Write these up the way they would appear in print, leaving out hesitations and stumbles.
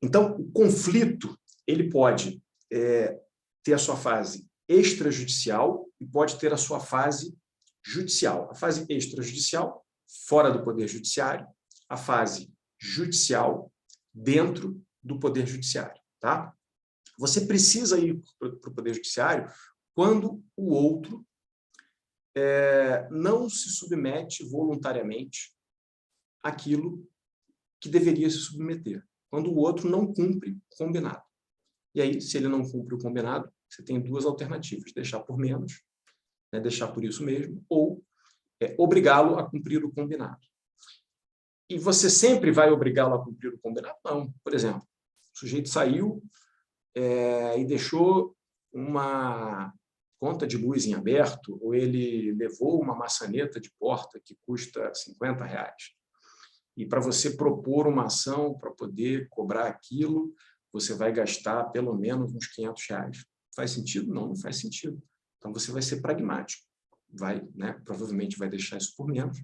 Então, o conflito ele pode ter a sua fase extrajudicial e pode ter a sua fase judicial. A fase extrajudicial, fora do Poder Judiciário, a fase judicial, dentro do Poder Judiciário. Tá? Você precisa ir para o Poder Judiciário quando o outro não se submete voluntariamente àquilo que deveria se submeter, quando o outro não cumpre o combinado. E aí, se ele não cumpre o combinado, você tem duas alternativas: deixar por menos, né, deixar por isso mesmo, ou obrigá-lo a cumprir o combinado. E você sempre vai obrigá-lo a cumprir o combinado? Não. Por exemplo, o sujeito saiu e deixou uma conta de luz em aberto, ou ele levou uma maçaneta de porta que custa R$50. E para você propor uma ação para poder cobrar aquilo, você vai gastar pelo menos uns R$500. Faz sentido? Não, não faz sentido. Então, você vai ser pragmático. Provavelmente vai deixar isso por menos.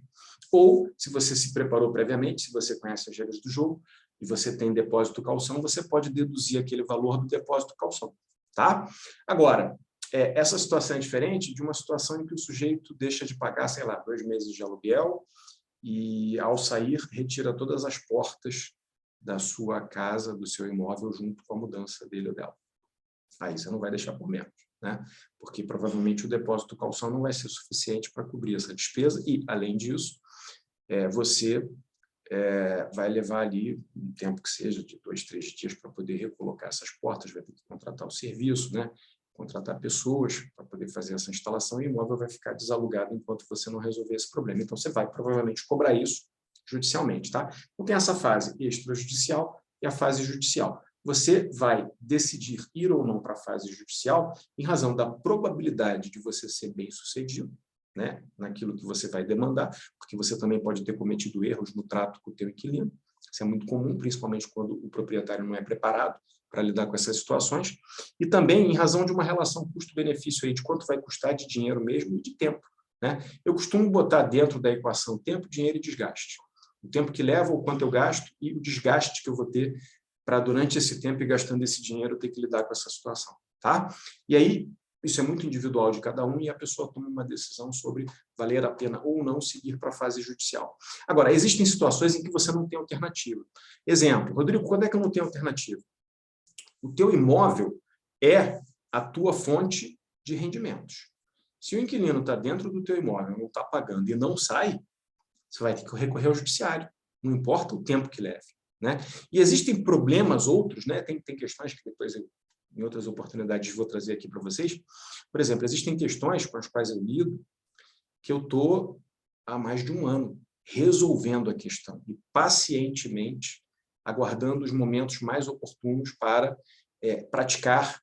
Ou, se você se preparou previamente, se você conhece as regras do jogo, e você tem depósito calção, você pode deduzir aquele valor do depósito calção. Tá? Agora, essa situação é diferente de uma situação em que o sujeito deixa de pagar, sei lá, 2 meses de aluguel e, ao sair, retira todas as portas da sua casa, do seu imóvel, junto com a mudança dele ou dela. Aí você não vai deixar por menos, né? Porque provavelmente o depósito calção não vai ser suficiente para cobrir essa despesa e, além disso, você vai levar ali um tempo que seja de 2, 3 dias para poder recolocar essas portas, vai ter que contratar o serviço, né? Contratar pessoas para poder fazer essa instalação, e o imóvel vai ficar desalugado enquanto você não resolver esse problema. Então, você vai provavelmente cobrar isso judicialmente. Tá? Então, tem essa fase extrajudicial e a fase judicial. Você vai decidir ir ou não para a fase judicial em razão da probabilidade de você ser bem-sucedido, né, naquilo que você vai demandar, porque você também pode ter cometido erros no trato com o teu inquilino. Isso é muito comum, principalmente quando o proprietário não é preparado para lidar com essas situações, e também em razão de uma relação custo-benefício aí, de quanto vai custar de dinheiro mesmo e de tempo. Né? Eu costumo botar dentro da equação tempo, dinheiro e desgaste. O tempo que leva, o quanto eu gasto, e o desgaste que eu vou ter para, durante esse tempo e gastando esse dinheiro, ter que lidar com essa situação. Tá? E aí, isso é muito individual de cada um, e a pessoa toma uma decisão sobre valer a pena ou não seguir para a fase judicial. Agora, existem situações em que você não tem alternativa. Exemplo, Rodrigo, quando é que eu não tenho alternativa? O teu imóvel é a tua fonte de rendimentos. Se o inquilino está dentro do teu imóvel, não está pagando e não sai, você vai ter que recorrer ao judiciário, não importa o tempo que leve. Né? E existem problemas outros, né? Tem questões que depois, em outras oportunidades, vou trazer aqui para vocês. Por exemplo, existem questões com as quais eu lido que eu estou há mais de um ano resolvendo a questão e pacientemente aguardando os momentos mais oportunos para praticar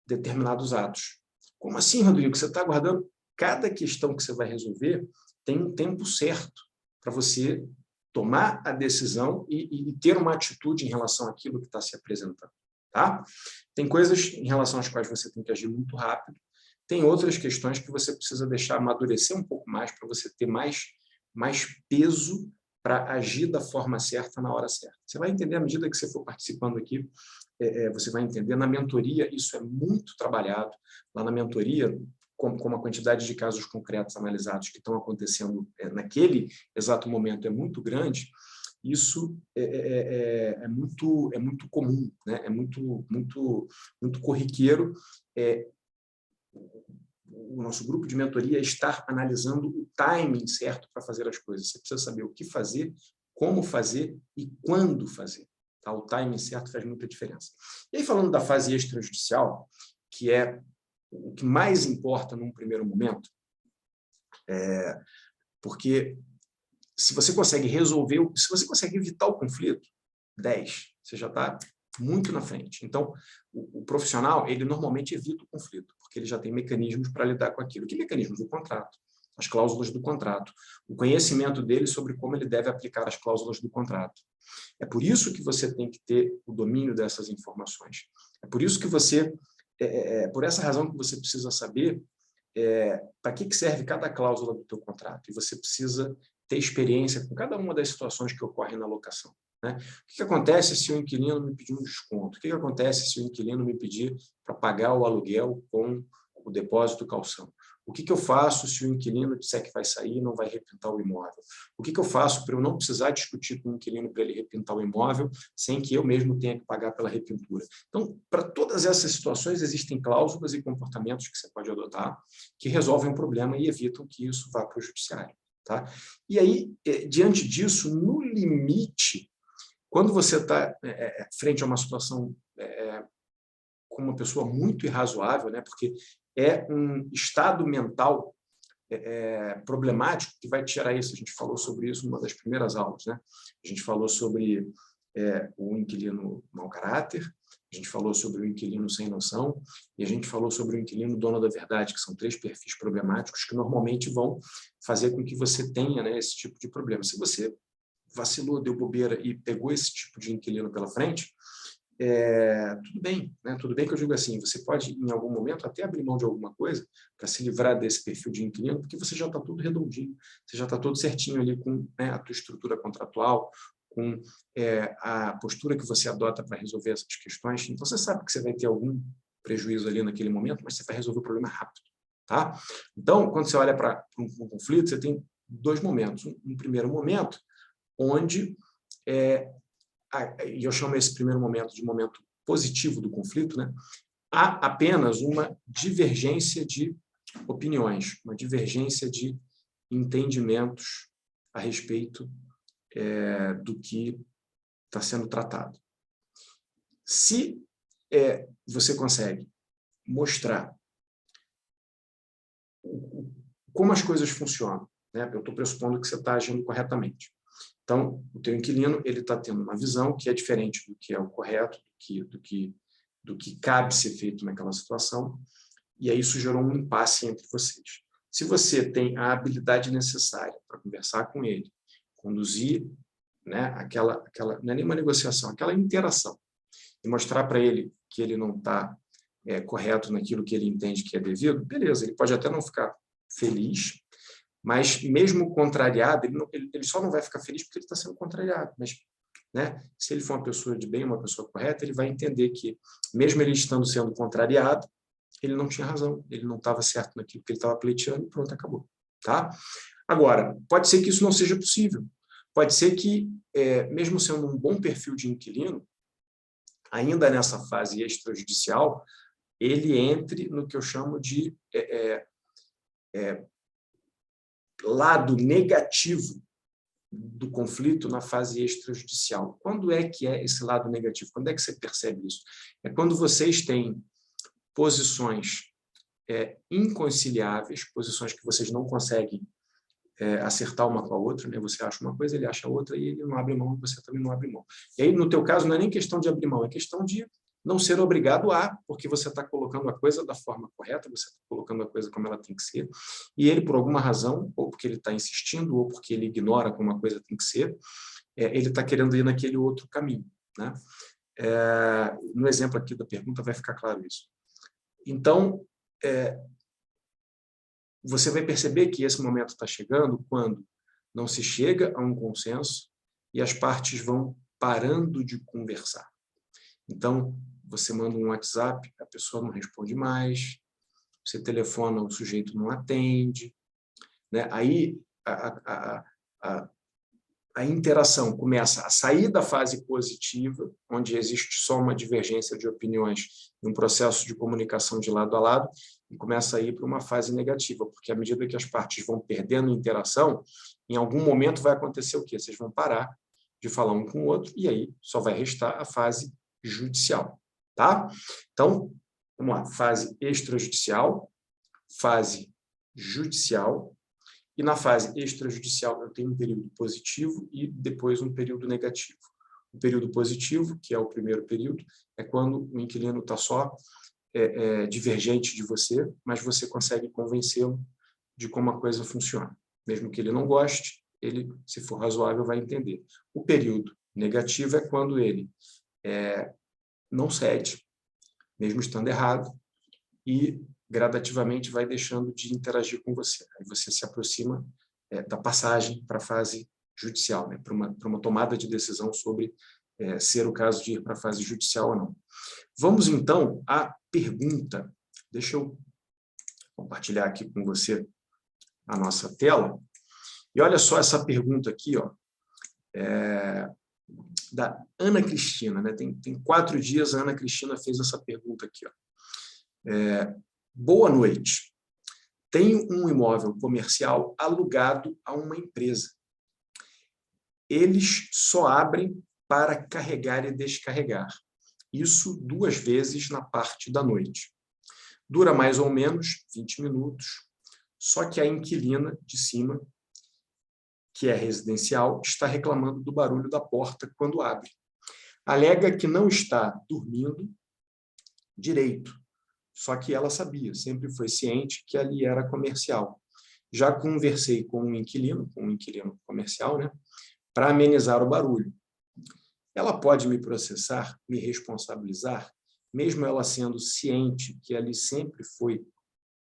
determinados atos. Como assim, Rodrigo? Você está aguardando? Cada questão que você vai resolver tem um tempo certo para você tomar a decisão e ter uma atitude em relação àquilo que está se apresentando. Tá? Tem coisas em relação às quais você tem que agir muito rápido, tem outras questões que você precisa deixar amadurecer um pouco mais para você ter mais peso para agir da forma certa na hora certa. Você vai entender à medida que você for participando aqui, você vai entender. Na mentoria, isso é muito trabalhado. Lá na mentoria, como a quantidade de casos concretos analisados que estão acontecendo naquele exato momento é muito grande, isso é muito comum, né? É muito corriqueiro. O nosso grupo de mentoria estar analisando o timing certo para fazer as coisas. Você precisa saber o que fazer, como fazer e quando fazer. Tá? O timing certo faz muita diferença. E aí, falando da fase extrajudicial, que é o que mais importa num primeiro momento, porque se você consegue resolver, se você consegue evitar o conflito, 10, você já está muito na frente. Então, o profissional, ele normalmente evita o conflito, porque ele já tem mecanismos para lidar com aquilo. Que mecanismos? O contrato, as cláusulas do contrato, o conhecimento dele sobre como ele deve aplicar as cláusulas do contrato. É por isso que você tem que ter o domínio dessas informações. É por isso que você, por essa razão que você precisa saber para que serve cada cláusula do teu contrato. E você precisa ter experiência com cada uma das situações que ocorrem na locação. né? O que acontece se o inquilino me pedir um desconto? O que acontece se o inquilino me pedir para pagar o aluguel com o depósito calção? O que eu faço se o inquilino disser que vai sair e não vai repintar o imóvel? O que eu faço para eu não precisar discutir com o inquilino para ele repintar o imóvel sem que eu mesmo tenha que pagar pela repintura? Então, para todas essas situações, existem cláusulas e comportamentos que você pode adotar que resolvem o problema e evitam que isso vá para o judiciário. Tá? E aí, diante disso, no limite, quando você está frente a uma situação com uma pessoa muito irrazoável, né, porque é um estado mental problemático que vai tirar isso. A gente falou sobre isso numa das primeiras aulas. Né? A gente falou sobre o inquilino mau caráter, a gente falou sobre o inquilino sem noção e a gente falou sobre o inquilino dono da verdade, que são 3 perfis problemáticos que normalmente vão fazer com que você tenha, né, esse tipo de problema. Se você vacilou, deu bobeira e pegou esse tipo de inquilino pela frente, tudo bem, né? Tudo bem que eu digo assim, você pode, em algum momento, até abrir mão de alguma coisa para se livrar desse perfil de inquilino, porque você já está tudo redondinho, você já está tudo certinho ali com, né, a tua estrutura contratual, com a postura que você adota para resolver essas questões. Então, você sabe que você vai ter algum prejuízo ali naquele momento, mas você vai resolver o problema rápido. Tá? Então, quando você olha para um conflito, você tem 2 momentos. Um primeiro momento, onde e eu chamo esse primeiro momento de momento positivo do conflito, né? Há apenas uma divergência de opiniões, uma divergência de entendimentos a respeito do que está sendo tratado. Se você consegue mostrar como as coisas funcionam, né? Eu estou pressupondo que você está agindo corretamente. Então, o teu inquilino ele está tendo uma visão que é diferente do que é o correto, do que cabe ser feito naquela situação, e aí isso gerou um impasse entre vocês. Se você tem a habilidade necessária para conversar com ele, conduzir, né, não é nenhuma negociação, aquela interação, e mostrar para ele que ele não está correto naquilo que ele entende que é devido, beleza, ele pode até não ficar feliz, mas mesmo contrariado, ele só não vai ficar feliz porque ele está sendo contrariado. Mas, né, se ele for uma pessoa de bem, uma pessoa correta, ele vai entender que, mesmo ele estando sendo contrariado, ele não tinha razão, ele não estava certo naquilo que ele estava pleiteando e pronto, acabou. Tá? Agora, pode ser que isso não seja possível. Pode ser que, mesmo sendo um bom perfil de inquilino, ainda nessa fase extrajudicial, ele entre no que eu chamo de lado negativo do conflito na fase extrajudicial. Quando é que é esse lado negativo? Quando é que você percebe isso? É quando vocês têm posições inconciliáveis, posições que vocês não conseguem acertar uma com a outra, né? Você acha uma coisa, ele acha outra, e ele não abre mão, você também não abre mão. E aí, no teu caso, não é nem questão de abrir mão, é questão de não ser obrigado a, porque você está colocando a coisa da forma correta, você está colocando a coisa como ela tem que ser, e ele, por alguma razão, ou porque ele está insistindo, ou porque ele ignora como a coisa tem que ser, ele está querendo ir naquele outro caminho. Né? No exemplo aqui da pergunta vai ficar claro isso. Então, você vai perceber que esse momento está chegando quando não se chega a um consenso e as partes vão parando de conversar. Então, você manda um WhatsApp, a pessoa não responde mais, você telefona, o sujeito não atende. Né? Aí, a interação começa a sair da fase positiva, onde existe só uma divergência de opiniões e um processo de comunicação de lado a lado, e começa a ir para uma fase negativa, porque à medida que as partes vão perdendo interação, em algum momento vai acontecer o quê? Vocês vão parar de falar um com o outro, e aí só vai restar a fase judicial. Tá? Então, vamos lá, fase extrajudicial, fase judicial, e na fase extrajudicial eu tenho um período positivo e depois um período negativo. O período positivo, que é o primeiro período, é quando o inquilino está só divergente de você, mas você consegue convencê-lo de como a coisa funciona. Mesmo que ele não goste, ele, se for razoável, vai entender. O período negativo é quando ele não cede, mesmo estando errado, e gradativamente vai deixando de interagir com você. Aí você se aproxima da passagem para a fase judicial, né? Para uma tomada de decisão sobre ser o caso de ir para a fase judicial ou não. Vamos, então, à pergunta. Deixa eu compartilhar aqui com você a nossa tela. E olha só essa pergunta aqui, ó, da Ana Cristina. Né? Tem 4 dias a Ana Cristina fez essa pergunta aqui. Ó. Boa noite. Tenho um imóvel comercial alugado a uma empresa. Eles só abrem para carregar e descarregar. Isso 2 vezes na parte da noite. Dura mais ou menos 20 minutos, só que a inquilina de cima, que é residencial, está reclamando do barulho da porta quando abre. Alega que não está dormindo direito, só que ela sabia, sempre foi ciente que ali era comercial. Já conversei com um inquilino comercial, né, para amenizar o barulho. Ela pode me processar, me responsabilizar, mesmo ela sendo ciente que ali sempre foi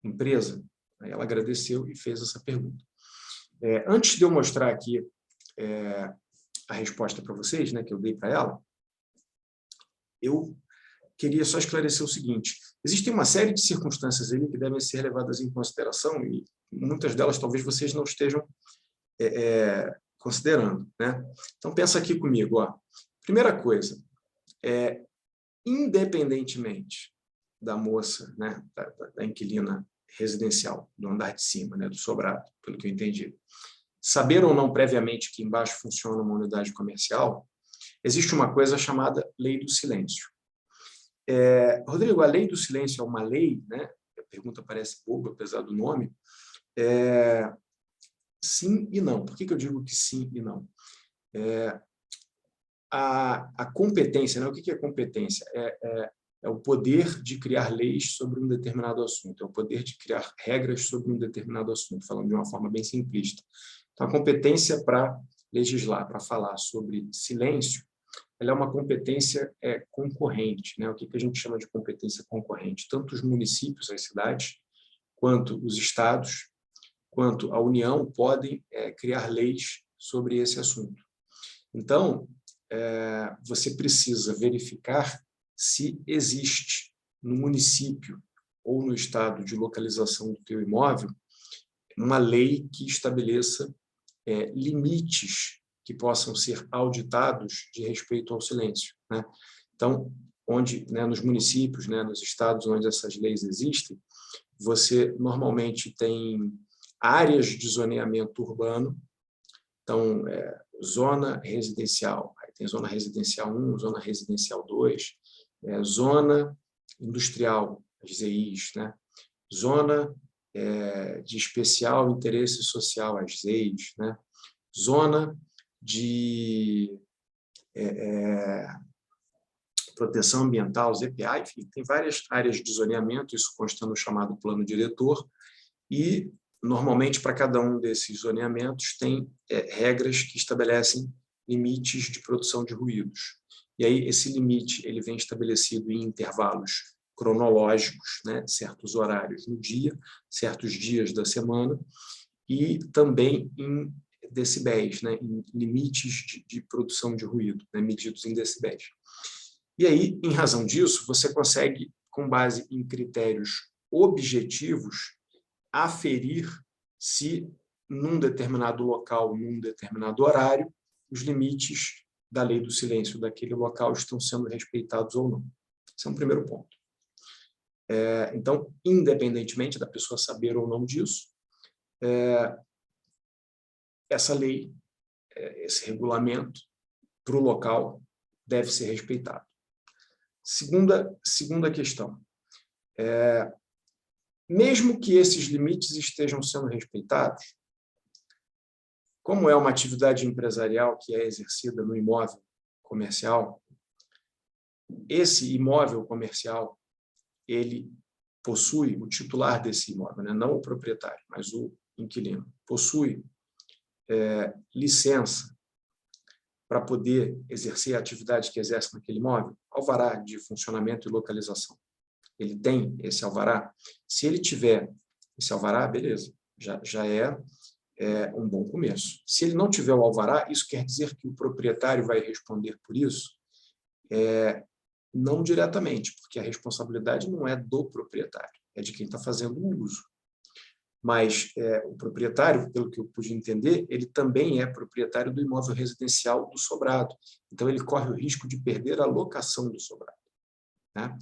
empresa? Aí ela agradeceu e fez essa pergunta. Antes de eu mostrar aqui a resposta para vocês, né, que eu dei para ela, eu queria só esclarecer o seguinte: existem uma série de circunstâncias ali que devem ser levadas em consideração e muitas delas talvez vocês não estejam considerando, né? Então, pensa aqui comigo. Ó. Primeira coisa, independentemente da moça, né, da inquilina residencial, do andar de cima, né, do sobrado, pelo que eu entendi, saber ou não previamente que embaixo funciona uma unidade comercial, existe uma coisa chamada lei do silêncio. Rodrigo, a lei do silêncio é uma lei, né? A pergunta parece boba, apesar do nome. Sim e não. Por que eu digo que sim e não? A competência, né? O que é competência? É o poder de criar leis sobre um determinado assunto, é o poder de criar regras sobre um determinado assunto, falando de uma forma bem simplista. Então, a competência para legislar, para falar sobre silêncio, ela é uma competência concorrente. Né? O que a gente chama de competência concorrente? Tanto os municípios, as cidades, quanto os estados, quanto a União podem criar leis sobre esse assunto. Então, você precisa verificar se existe no município ou no estado de localização do teu imóvel uma lei que estabeleça limites que possam ser auditados de respeito ao silêncio. Né? Então, nos municípios, né, nos estados onde essas leis existem, você normalmente tem áreas de zoneamento urbano, então, zona residencial, aí tem zona residencial 1, zona residencial 2, zona industrial, as ZIs, né? Zona de especial interesse social, as ZEIs, né? Zona de proteção ambiental, ZPA, enfim, tem várias áreas de zoneamento, isso consta no chamado plano diretor, e, normalmente, para cada um desses zoneamentos, tem regras que estabelecem limites de produção de ruídos. E aí, esse limite ele vem estabelecido em intervalos cronológicos, né, certos horários no dia, certos dias da semana, e também em decibéis, né, em limites de produção de ruído, né, medidos em decibéis. E aí, em razão disso, você consegue, com base em critérios objetivos, aferir se, num determinado local, num determinado horário, os limites da lei do silêncio daquele local estão sendo respeitados ou não. Esse é um primeiro ponto. Então, independentemente da pessoa saber ou não disso, essa lei, esse regulamento para o local deve ser respeitado. Segunda questão. Mesmo que esses limites estejam sendo respeitados, como é uma atividade empresarial que é exercida no imóvel comercial, esse imóvel comercial, ele possui, o titular desse imóvel, né? Não o proprietário, mas o inquilino, possui licença para poder exercer a atividade que exerce naquele imóvel, alvará de funcionamento e localização. Ele tem esse alvará? Se ele tiver esse alvará, beleza, já é é um bom começo. Se ele não tiver o alvará, isso quer dizer que o proprietário vai responder por isso? Não diretamente, porque a responsabilidade não é do proprietário, é de quem está fazendo o uso. Mas o proprietário, pelo que eu pude entender, ele também é proprietário do imóvel residencial do sobrado. Então, ele corre o risco de perder a locação do sobrado, né?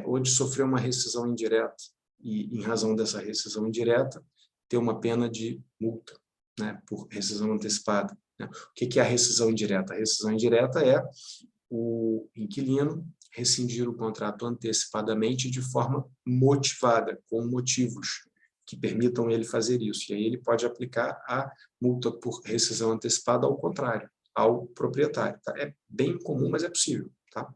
Ou de sofrer uma rescisão indireta, e, em razão dessa rescisão indireta, ter uma pena de multa, né, por rescisão antecipada, né? O que é a rescisão indireta? A rescisão indireta é o inquilino rescindir o contrato antecipadamente de forma motivada, com motivos que permitam ele fazer isso. E aí ele pode aplicar a multa por rescisão antecipada ao contrário, ao proprietário. Tá? É bem comum, mas é possível. Tá?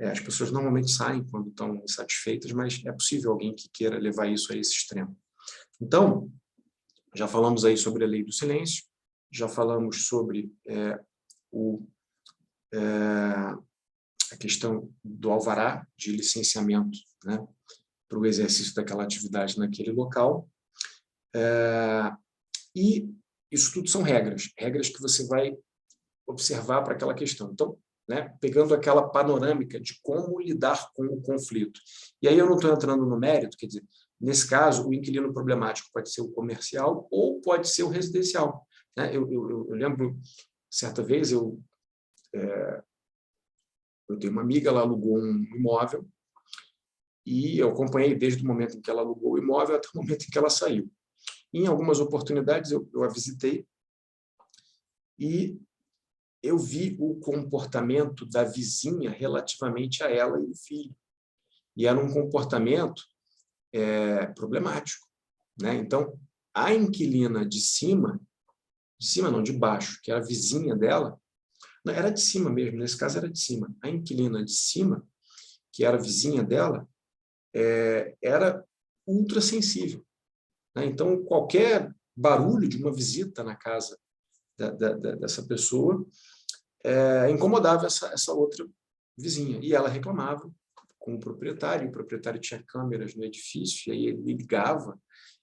As pessoas normalmente saem quando estão insatisfeitas, mas é possível alguém que queira levar isso a esse extremo. Então, já falamos aí sobre a lei do silêncio, já falamos sobre a questão do alvará de licenciamento, né, para o exercício daquela atividade naquele local. E isso tudo são regras que você vai observar para aquela questão. Então, né, pegando aquela panorâmica de como lidar com o conflito. E aí eu não estou entrando no mérito, quer dizer, nesse caso, o inquilino problemático pode ser o comercial ou pode ser o residencial. Né? Eu lembro, certa vez, eu tenho uma amiga, ela alugou um imóvel e eu acompanhei desde o momento em que ela alugou o imóvel até o momento em que ela saiu. Em algumas oportunidades, eu a visitei e eu vi o comportamento da vizinha relativamente a ela e o filho. E era um comportamento problemático, né? Então, a inquilina de cima não, de baixo, que era a vizinha dela, não, era de cima mesmo, nesse caso era de cima. A inquilina de cima, que era a vizinha dela, era ultra sensível, né? Então, qualquer barulho de uma visita na casa dessa pessoa incomodava essa outra vizinha. E ela reclamava com o proprietário tinha câmeras no edifício, e aí ele ligava,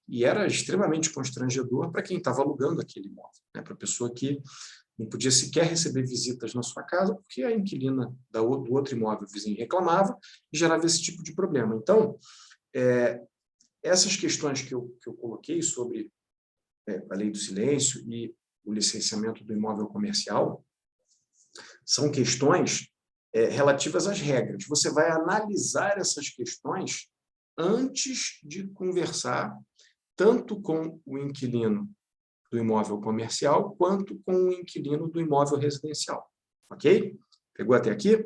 e era extremamente constrangedor para quem estava alugando aquele imóvel, né? Para a pessoa que não podia sequer receber visitas na sua casa, porque a inquilina do outro imóvel vizinho reclamava e gerava esse tipo de problema. Então, essas questões que eu coloquei sobre a lei do silêncio e o licenciamento do imóvel comercial são questões relativas às regras. Você vai analisar essas questões antes de conversar tanto com o inquilino do imóvel comercial quanto com o inquilino do imóvel residencial. Ok? Pegou até aqui?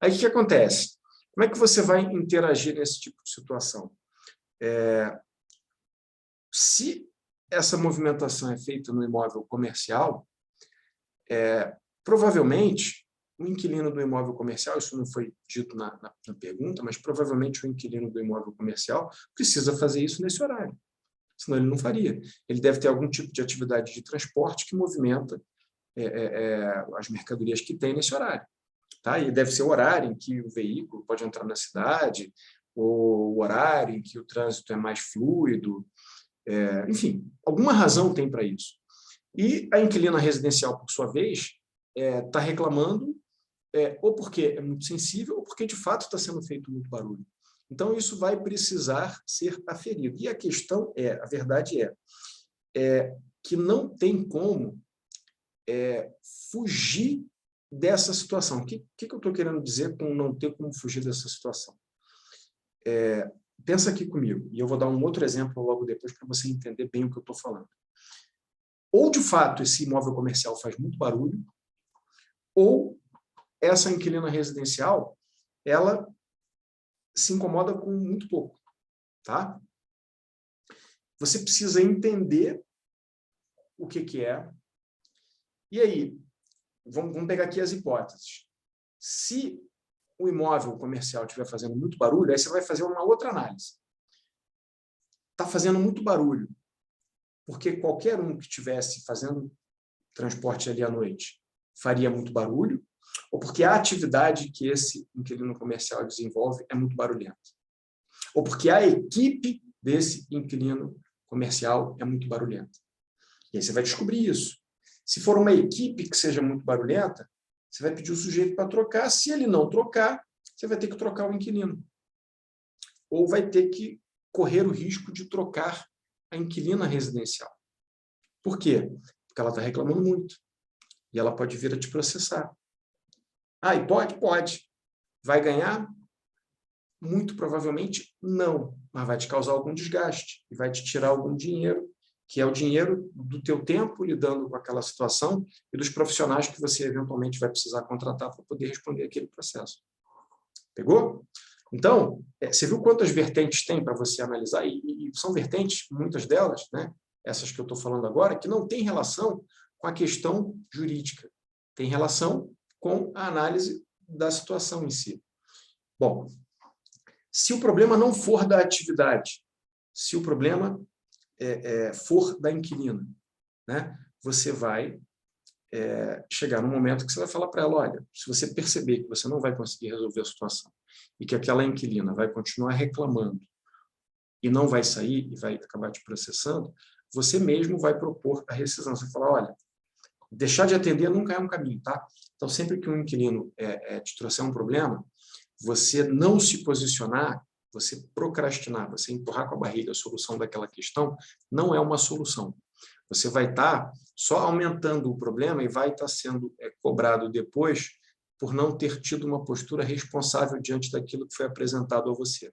Aí o que acontece? Como é que você vai interagir nesse tipo de situação? Se essa movimentação é feita no imóvel comercial, provavelmente o inquilino do imóvel comercial, isso não foi dito na pergunta, mas provavelmente o inquilino do imóvel comercial precisa fazer isso nesse horário, senão ele não faria. Ele deve ter algum tipo de atividade de transporte que movimenta as mercadorias que tem nesse horário. Tá? E deve ser o horário em que o veículo pode entrar na cidade, ou o horário em que o trânsito é mais fluido, enfim, alguma razão tem para isso. E a inquilina residencial, por sua vez, está reclamando ou porque é muito sensível, ou porque, de fato, está sendo feito muito barulho. Então, isso vai precisar ser aferido. E a questão a verdade que não tem como fugir dessa situação. O que eu estou querendo dizer com não ter como fugir dessa situação? Pensa aqui comigo, e eu vou dar um outro exemplo logo depois para você entender bem o que eu estou falando. Ou, de fato, esse imóvel comercial faz muito barulho, ou essa inquilina residencial, ela se incomoda com muito pouco. Tá? Você precisa entender o que é. E aí, vamos pegar aqui as hipóteses. Se o imóvel comercial estiver fazendo muito barulho, aí você vai fazer uma outra análise. Está fazendo muito barulho, porque qualquer um que estivesse fazendo transporte ali à noite faria muito barulho, ou porque a atividade que esse inquilino comercial desenvolve é muito barulhenta, ou porque a equipe desse inquilino comercial é muito barulhenta. E aí você vai descobrir isso. Se for uma equipe que seja muito barulhenta, você vai pedir o sujeito para trocar. Se ele não trocar, você vai ter que trocar o inquilino. Ou vai ter que correr o risco de trocar a inquilina residencial. Por quê? Porque ela está reclamando muito. E ela pode vir a te processar. Ah, e pode? Pode. Vai ganhar? Muito provavelmente não, mas vai te causar algum desgaste e vai te tirar algum dinheiro, que é o dinheiro do teu tempo lidando com aquela situação e dos profissionais que você eventualmente vai precisar contratar para poder responder aquele processo. Pegou? Então, você viu quantas vertentes tem para você analisar? E são vertentes, muitas delas, né, essas que eu estou falando agora, que não têm relação com a questão jurídica. Tem relação com a análise da situação em si. Bom, se o problema não for da atividade, se o problema for da inquilina, né, você vai chegar num momento que você vai falar para ela, olha, se você perceber que você não vai conseguir resolver a situação e que aquela inquilina vai continuar reclamando e não vai sair e vai acabar te processando, você mesmo vai propor a rescisão. Você vai falar, olha, deixar de atender nunca é um caminho, tá? Então, sempre que um inquilino te trouxer um problema, você não se posicionar, você procrastinar, você empurrar com a barriga a solução daquela questão, não é uma solução. Você vai estar só aumentando o problema e vai estar sendo cobrado depois por não ter tido uma postura responsável diante daquilo que foi apresentado a você.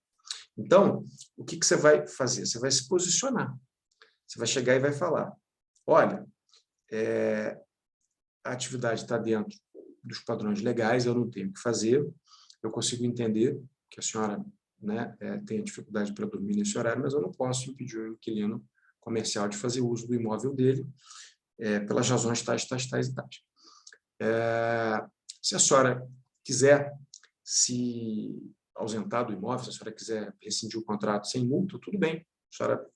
Então, o que você vai fazer? Você vai se posicionar. Você vai chegar e vai falar, olha, a atividade está dentro dos padrões legais, eu não tenho o que fazer, eu consigo entender que a senhora, né, tem dificuldade para dormir nesse horário, mas eu não posso impedir o inquilino comercial de fazer uso do imóvel dele, pelas razões tais e tais. Se a senhora quiser se ausentar do imóvel, se a senhora quiser rescindir o contrato sem multa, tudo bem. A senhora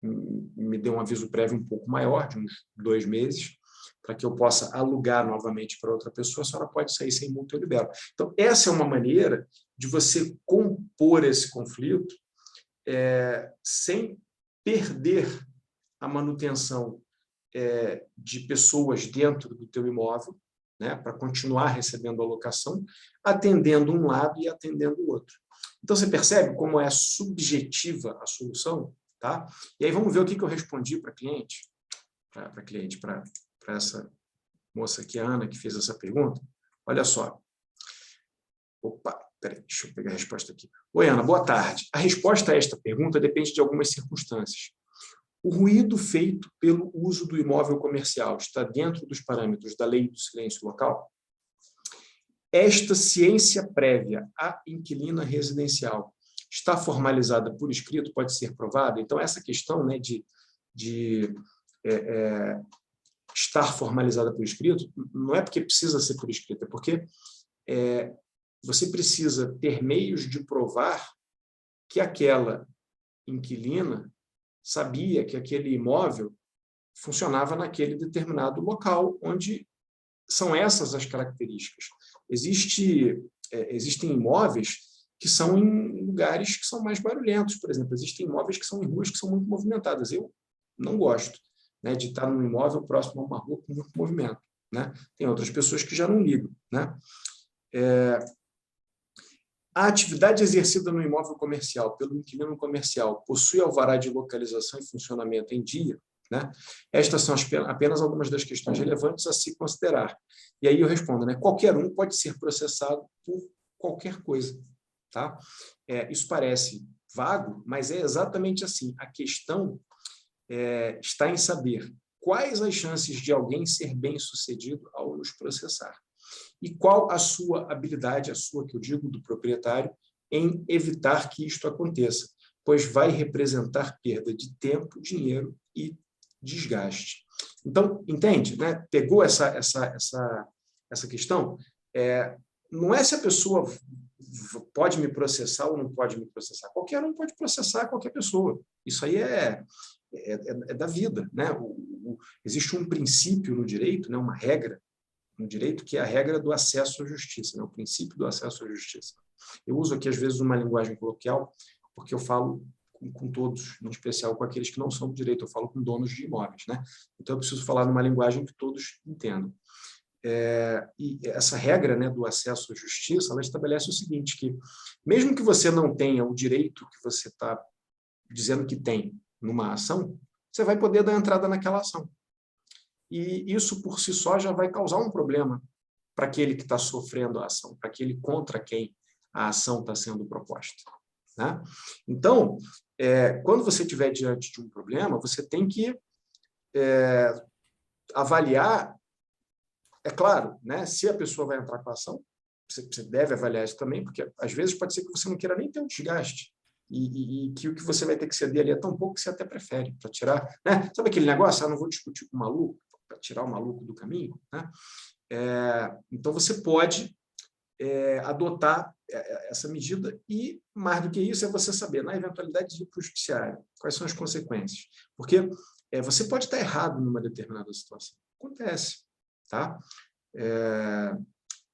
me dê um aviso prévio um pouco maior, de uns 2 meses, para que eu possa alugar novamente para outra pessoa, a senhora pode sair sem multa, eu libero. Então, essa é uma maneira de você compor esse conflito sem perder a manutenção de pessoas dentro do teu imóvel, né, para continuar recebendo a locação, atendendo um lado e atendendo o outro. Então, você percebe como é subjetiva a solução? Tá? E aí vamos ver o que eu respondi para essa moça aqui, a Ana, que fez essa pergunta. Olha só. Opa, peraí, deixa eu pegar a resposta aqui. Oi, Ana, boa tarde. A resposta a esta pergunta depende de algumas circunstâncias. O ruído feito pelo uso do imóvel comercial está dentro dos parâmetros da lei do silêncio local? Esta ciência prévia à inquilina residencial está formalizada por escrito, pode ser provada? Então, essa questão, né, de estar formalizada por escrito, não é porque precisa ser por escrito, é porque você precisa ter meios de provar que aquela inquilina sabia que aquele imóvel funcionava naquele determinado local, onde são essas as características. Existem imóveis que são em lugares que são mais barulhentos, por exemplo. Existem imóveis que são em ruas que são muito movimentadas. Eu não gosto, né, de estar num imóvel próximo a uma rua com muito movimento, né? Tem outras pessoas que já não ligam, né? A atividade exercida no imóvel comercial pelo inquilino comercial possui alvará de localização e funcionamento em dia, né? Estas são apenas algumas das questões relevantes a se considerar. E aí eu respondo, né? Qualquer um pode ser processado por qualquer coisa, tá? Isso parece vago, mas é exatamente assim. A questão está em saber quais as chances de alguém ser bem-sucedido ao nos processar. E qual a sua habilidade, a sua, que eu digo, do proprietário, em evitar que isto aconteça, pois vai representar perda de tempo, dinheiro e desgaste. Então, entende, né? Pegou essa questão? Não é se a pessoa pode me processar ou não pode me processar. Qualquer um pode processar qualquer pessoa. Isso aí é da vida, né? Existe um princípio no direito, né? Uma regra no direito, que é a regra do acesso à justiça, né? O princípio do acesso à justiça. Eu uso aqui, às vezes, uma linguagem coloquial, porque eu falo com todos, em especial com aqueles que não são do direito, eu falo com donos de imóveis, né? Então, eu preciso falar numa linguagem que todos entendam. E essa regra, né, do acesso à justiça, ela estabelece o seguinte, que mesmo que você não tenha o direito que você está dizendo que tem numa ação, você vai poder dar entrada naquela ação. E isso, por si só, já vai causar um problema para aquele que está sofrendo a ação, para aquele contra quem a ação está sendo proposta, né? Então, quando você estiver diante de um problema, você tem que avaliar, é claro, né, se a pessoa vai entrar com a ação, você deve avaliar isso também, porque às vezes pode ser que você não queira nem ter um desgaste, e que o que você vai ter que ceder ali é tão pouco que você até prefere, para tirar, né? Sabe aquele negócio, não vou discutir com o maluco, para tirar o maluco do caminho, né? Então, você pode adotar essa medida e, mais do que isso, é você saber, na eventualidade de ir para o judiciário, quais são as consequências. Porque você pode estar errado numa determinada situação. Acontece, tá?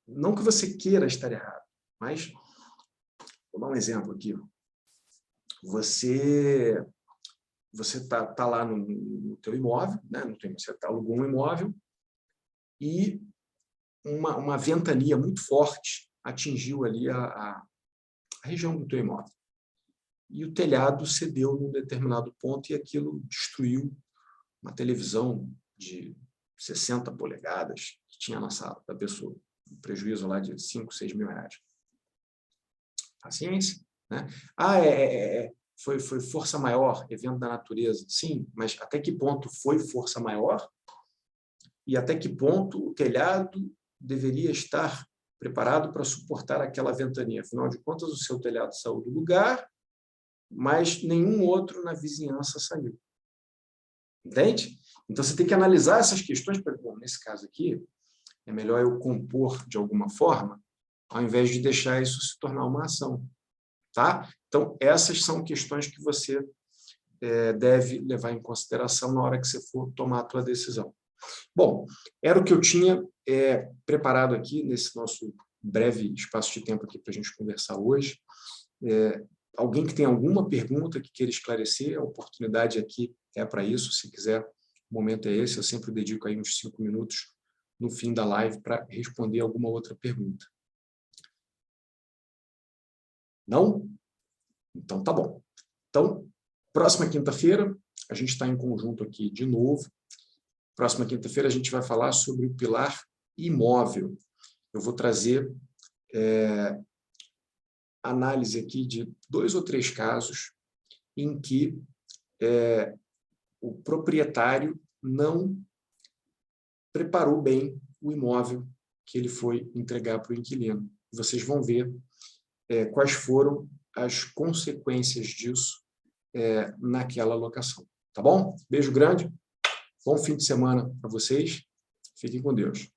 Não que você queira estar errado, mas, vou dar um exemplo aqui. Você tá lá no teu imóvel, né? Você alugou um imóvel e uma ventania muito forte atingiu ali a região do teu imóvel. E o telhado cedeu num determinado ponto e aquilo destruiu uma televisão de 60 polegadas que tinha na sala da pessoa. Um prejuízo lá de 5, 6 mil reais. Paciência, né? Foi força maior, evento da natureza. Sim, mas até que ponto foi força maior? E até que ponto o telhado deveria estar preparado para suportar aquela ventania? Afinal de contas, o seu telhado saiu do lugar, mas nenhum outro na vizinhança saiu. Entende? Então, você tem que analisar essas questões. Bom, nesse caso aqui, é melhor eu compor de alguma forma, ao invés de deixar isso se tornar uma ação. Tá? Então, essas são questões que você deve levar em consideração na hora que você for tomar a sua decisão. Bom, era o que eu tinha preparado aqui nesse nosso breve espaço de tempo aqui para a gente conversar hoje. Alguém que tem alguma pergunta que queira esclarecer, a oportunidade aqui é para isso. Se quiser, o momento é esse. Eu sempre dedico aí uns 5 minutos no fim da live para responder alguma outra pergunta. Não? Então, tá bom. Então, próxima quinta-feira, a gente está em conjunto aqui de novo. Próxima quinta-feira, a gente vai falar sobre o pilar imóvel. Eu vou trazer análise aqui de 2 ou 3 casos em que o proprietário não preparou bem o imóvel que ele foi entregar para o inquilino. Vocês vão ver quais foram as consequências disso naquela locação. Tá bom? Beijo grande, bom fim de semana para vocês. Fiquem com Deus.